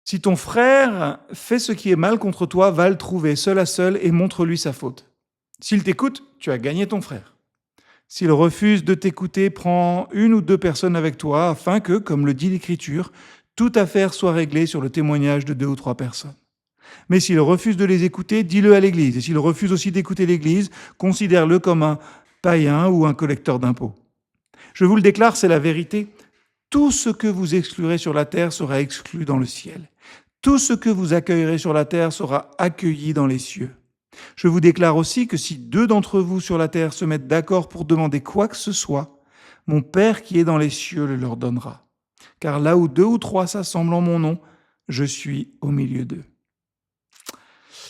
Si ton frère fait ce qui est mal contre toi, va le trouver seul à seul et montre-lui sa faute. S'il t'écoute, tu as gagné ton frère. S'il refuse de t'écouter, prends une ou deux personnes avec toi afin que, comme le dit l'Écriture, toute affaire soit réglée sur le témoignage de deux ou trois personnes. Mais s'il refuse de les écouter, dis-le à l'Église. Et s'il refuse aussi d'écouter l'Église, considère-le comme un païen ou un collecteur d'impôts. Je vous le déclare, c'est la vérité. Tout ce que vous exclurez sur la terre sera exclu dans le ciel. Tout ce que vous accueillerez sur la terre sera accueilli dans les cieux. Je vous déclare aussi que si deux d'entre vous sur la terre se mettent d'accord pour demander quoi que ce soit, mon Père qui est dans les cieux le leur donnera. Car là où deux ou trois s'assemblent en mon nom, je suis au milieu d'eux.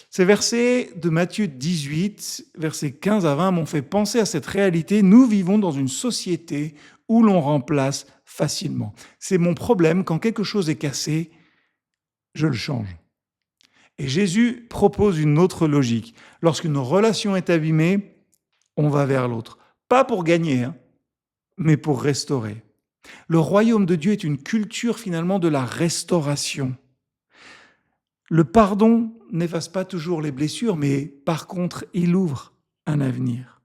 Ces versets de Matthieu 18, versets 15 à 20, m'ont fait penser à cette réalité. Nous vivons dans une société où l'on remplace facilement. C'est mon problème, quand quelque chose est cassé, je le change. Et Jésus propose une autre logique. Lorsqu'une relation est abîmée, on va vers l'autre. Pas pour gagner, mais pour restaurer. Le royaume de Dieu est une culture finalement de la restauration. Le pardon n'efface pas toujours les blessures, mais par contre, il ouvre un avenir.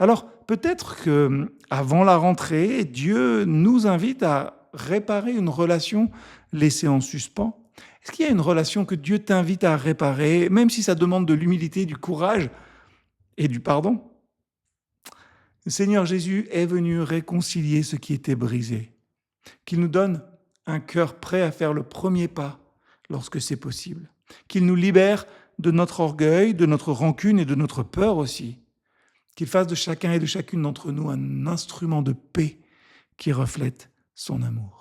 Alors, peut-être que avant la rentrée, Dieu nous invite à réparer une relation laissée en suspens. Est-ce qu'il y a une relation que Dieu t'invite à réparer, même si ça demande de l'humilité, du courage et du pardon? Le Seigneur Jésus est venu réconcilier ce qui était brisé, qu'il nous donne un cœur prêt à faire le premier pas lorsque c'est possible, qu'il nous libère de notre orgueil, de notre rancune et de notre peur aussi, qu'il fasse de chacun et de chacune d'entre nous un instrument de paix qui reflète son amour.